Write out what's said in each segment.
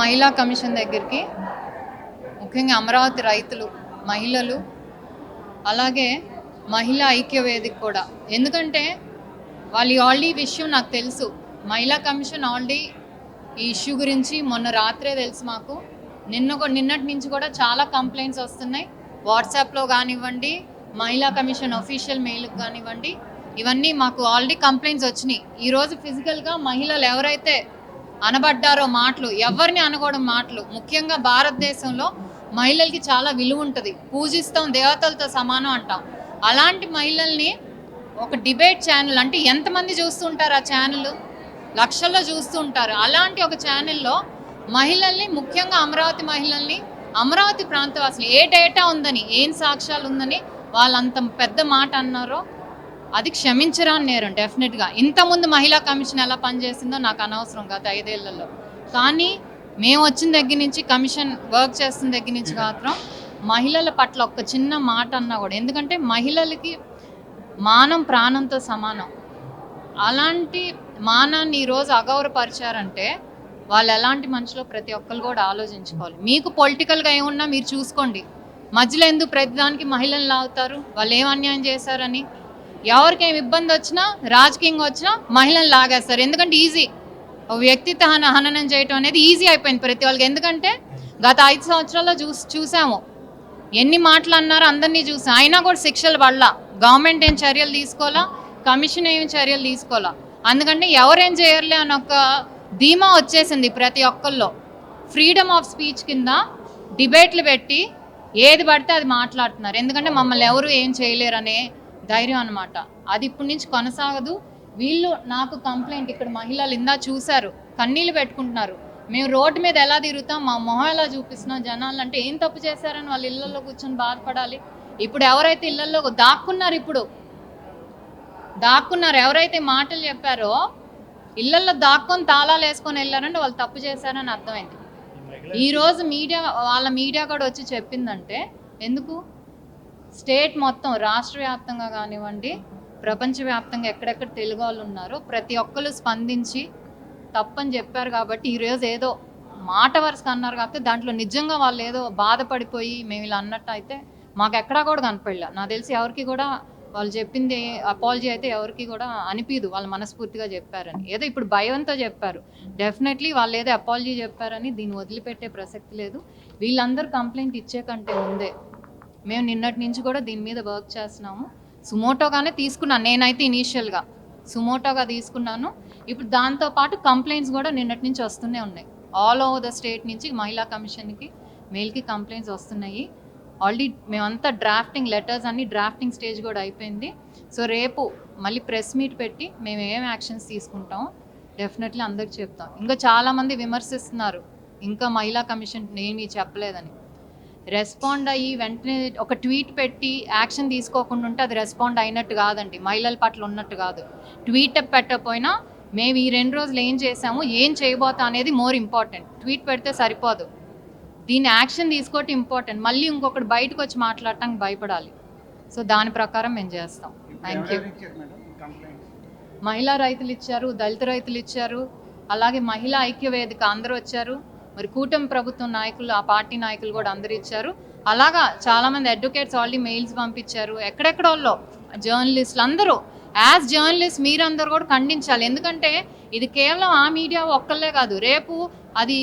మహిళా కమిషన్ దగ్గరికి, ముఖ్యంగా అమరావతి రైతులు, మహిళలు, అలాగే మహిళా ఐక్య వేదిక కూడా. ఎందుకంటే వాళ్ళు ఆల్రెడీ విషయం నాకు తెలుసు. మహిళా కమిషన్ ఆల్రెడీ ఈ ఇష్యూ గురించి మొన్న రాత్రే తెలుసు మాకు. నిన్నటి నుంచి కూడా చాలా కంప్లైంట్స్ వస్తున్నాయి. వాట్సాప్లో కానివ్వండి, మహిళా కమిషన్ అఫీషియల్ మెయిల్కి కానివ్వండి, ఇవన్నీ మాకు ఆల్రెడీ కంప్లైంట్స్ వచ్చినాయి. ఈరోజు ఫిజికల్గా మహిళలు ఎవరైతే అనబడ్డారో మాటలు, ఎవరిని అనకూడని మాటలు, ముఖ్యంగా భారతదేశంలో మహిళలకి చాలా విలువ ఉంటుంది. పూజిస్తాం, దేవతలతో సమానం అంటాం. అలాంటి మహిళల్ని ఒక డిబేట్ ఛానల్, అంటే ఎంతమంది చూస్తుంటారు ఆ ఛానల్? లక్షల్లో చూస్తూ ఉంటారు. అలాంటి ఒక ఛానల్లో మహిళల్ని, ముఖ్యంగా అమరావతి మహిళల్ని, అమరావతి ప్రాంతం అసలు ఏ డేటా ఉందని, ఏం సాక్ష్యాలు ఉందని వాళ్ళంత పెద్ద మాట అన్నారో అది క్షమించరాని నేరం డెఫినెట్గా. ఇంతకుముందు మహిళా కమిషన్ ఎలా పనిచేసిందో నాకు అనవసరం గత 5 ఏళ్లలో. కానీ మేము వచ్చిన దగ్గర నుంచి, కమిషన్ వర్క్ చేస్తున్న దగ్గర నుంచి మాత్రం మహిళల పట్ల ఒక్క చిన్న మాట అన్నా కూడా, ఎందుకంటే మహిళలకి మానం ప్రాణంతో సమానం. అలాంటి మానాన్ని ఈరోజు అగౌరవపరిచారంటే వాళ్ళు ఎలాంటి మనుషులో ప్రతి ఒక్కరు కూడా ఆలోచించుకోవాలి. మీకు పొలిటికల్గా ఏమున్నా మీరు చూసుకోండి. మధ్యలో ఎందుకు ప్రతిదానికి మహిళలు లాగుతారు? వాళ్ళు ఏం అన్యాయం చేశారని? ఎవరికి ఏమి ఇబ్బంది వచ్చినా, రాజకీయంగా వచ్చినా మహిళలు లాగేస్తారు. ఎందుకంటే ఈజీ. వ్యక్తిత్వ హననం చేయటం అనేది ఈజీ అయిపోయింది ప్రతి వాళ్ళకి. ఎందుకంటే గత 5 సంవత్సరాల్లో చూసాము ఎన్ని మాటలు అన్నారో అందరినీ చూసాం. అయినా కూడా శిక్షలు పడలా. గవర్నమెంట్ ఏం చర్యలు తీసుకోవాలా, కమిషన్ ఏం చర్యలు తీసుకోవాలా. అందుకంటే ఎవరేం చేయర్లే అని ఒక ధీమా వచ్చేసింది ప్రతి ఒక్కళ్ళలో. ఫ్రీడమ్ ఆఫ్ స్పీచ్ కింద డిబేట్లు పెట్టి ఏది పడితే అది మాట్లాడుతున్నారు. ఎందుకంటే మమ్మల్ని ఎవరు ఏం చేయలేరనే ధైర్యం అనమాట. అది ఇప్పటి నుంచి కొనసాగదు. వీళ్ళు నాకు కంప్లైంట్, ఇక్కడ మహిళలు ఇందా చూశారు, కన్నీళ్ళు పెట్టుకుంటున్నారు. మేము రోడ్డు మీద ఎలా తిరుగుతాం, మా మొహం ఎలా చూపిస్తున్నాం జనాలు అంటే ఏం తప్పు చేశారని వాళ్ళు ఇళ్లలో కూర్చొని బాధపడాలి. ఇప్పుడు ఎవరైతే ఇళ్లలో దాక్కున్నారు, ఎవరైతే మాటలు చెప్పారో ఇళ్లలో దాక్కొని తాళాలు వేసుకొని వెళ్ళారంటే వాళ్ళు తప్పు చేశారని అర్థమైంది. ఈరోజు మీడియా కూడా వచ్చి చెప్పిందంటే ఎందుకు? స్టేట్ మొత్తం, రాష్ట్ర వ్యాప్తంగా కానివ్వండి, ప్రపంచవ్యాప్తంగా ఎక్కడెక్కడ తెలుగు వాళ్ళు ఉన్నారో ప్రతి ఒక్కరు స్పందించి తప్పని చెప్పారు. కాబట్టి ఈరోజు ఏదో మాట వరుసగా అన్నారు కాబట్టి దాంట్లో నిజంగా వాళ్ళు ఏదో బాధపడిపోయి మేము ఇలా అన్నట్టు అయితే మాకు ఎక్కడా కూడా కనపడలే. నాకు తెలిసి ఎవరికి కూడా వాళ్ళు చెప్పింది అపాలజీ అయితే ఎవరికి కూడా అనిపించదు వాళ్ళు మనస్ఫూర్తిగా చెప్పారని. ఏదో ఇప్పుడు భయంతో చెప్పారు. డెఫినెట్లీ వాళ్ళు ఏదో అపాలజీ చెప్పారని దీన్ని వదిలిపెట్టే ప్రసక్తి లేదు. వీళ్ళందరూ కంప్లైంట్ ఇచ్చే కంటే ముందే మేము నిన్నటి నుంచి కూడా దీని మీద వర్క్ చేస్తున్నాము. సుమోటోగానే తీసుకున్నాను నేనైతే, ఇనీషియల్గా సుమోటోగా తీసుకున్నాను. ఇప్పుడు దాంతోపాటు కంప్లైంట్స్ కూడా నిన్నటి నుంచి వస్తూనే ఉన్నాయి. ఆల్ ఓవర్ ద స్టేట్ నుంచి మహిళా కమిషన్కి, మెయిల్కి కంప్లైంట్స్ వస్తున్నాయి. ఆల్రెడీ మేమంతా లెటర్స్ అన్ని డ్రాఫ్టింగ్ స్టేజ్ కూడా అయిపోయింది. సో రేపు మళ్ళీ ప్రెస్ మీట్ పెట్టి మేము ఏం యాక్షన్స్ తీసుకుంటామో డెఫినెట్లీ అందరికి చెప్తాం. ఇంకా చాలామంది విమర్శిస్తున్నారు ఇంకా మహిళా కమిషన్ ఏమీ చెప్పలేదని. రెస్పాండ్ అయ్యి వెంటనే ఒక ట్వీట్ పెట్టి యాక్షన్ తీసుకోకుండా ఉంటే అది రెస్పాండ్ అయినట్టు కాదండి, మహిళల పట్ల ఉన్నట్టు కాదు. ట్వీట్ పెట్టకపోయినా మేము ఈ 2 రోజులు ఏం చేసాము, ఏం చేయబోతాం అనేది మోర్ ఇంపార్టెంట్. ట్వీట్ పెడితే సరిపోదు, దీన్ని యాక్షన్ తీసుకోవటం ఇంపార్టెంట్. మళ్ళీ ఇంకొకటి బయటకు వచ్చి మాట్లాడటానికి భయపడాలి. సో దాని ప్రకారం మేము చేస్తాం. Thank you. మహిళా రైతులు ఇచ్చారు, దళిత రైతులు ఇచ్చారు, అలాగే మహిళా ఐక్య వేదిక అందరూ వచ్చారు. మరి కూటమి ప్రభుత్వం నాయకులు, ఆ పార్టీ నాయకులు కూడా అందరు ఇచ్చారు. అలాగా చాలామంది అడ్వకేట్స్ ఆల్రెడీ మెయిల్స్ పంపించారు. ఎక్కడెక్కడోళ్ళో జర్నలిస్టులు అందరూ, యాజ్ జర్నలిస్ట్ మీరందరూ కూడా ఖండించాలి. ఎందుకంటే ఇది కేవలం ఆ మీడియా ఒక్కళ్ళే కాదు, రేపు అది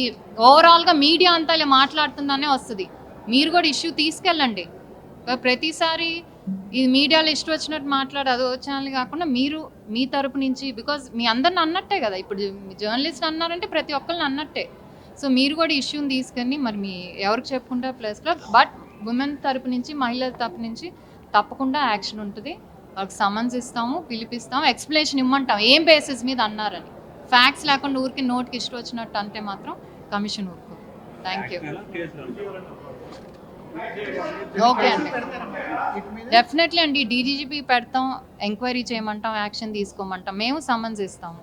ఓవరాల్గా మీడియా అంతా ఇలా మాట్లాడుతుందనే వస్తుంది. మీరు కూడా ఇష్యూ తీసుకెళ్ళండి. ప్రతిసారి ఇది మీడియాలో ఇష్టం వచ్చినట్టు మాట్లాడు అదో ఛానల్ కాకుండా మీరు మీ తరపు నుంచి, బికాజ్ మీ అందరిని అన్నట్టే కదా, ఇప్పుడు జర్నలిస్ట్ అన్నారంటే ప్రతి ఒక్కరిని అన్నట్టే. సో మీరు కూడా ఇష్యూని తీసుకొని మరి మీ ఎవరికి చెప్పుకుంటారు ప్లస్లో, బట్ ఉమెన్ తరపు నుంచి, మహిళల తరపు నుంచి తప్పకుండా యాక్షన్ ఉంటుంది. వాళ్ళకి సమన్స్ ఇస్తాము, పిలిపిస్తాము, ఎక్స్ప్లెనేషన్ ఇమ్మంటాం ఏం బేసిస్ మీద అన్నారని. ఫ్యాక్ట్స్ లేకుండా ఊరికి నోటికి ఇష్టం వచ్చినట్టు అంటే మాత్రం కమిషన్ ఊరుకో. Thank you. ఓకే అండి, డెఫినెట్లీ అండి. డీజీపీ పెడతాం, ఎంక్వైరీ చేయమంటాం, యాక్షన్ తీసుకోమంటాం, మేము సమన్స్ ఇస్తాము.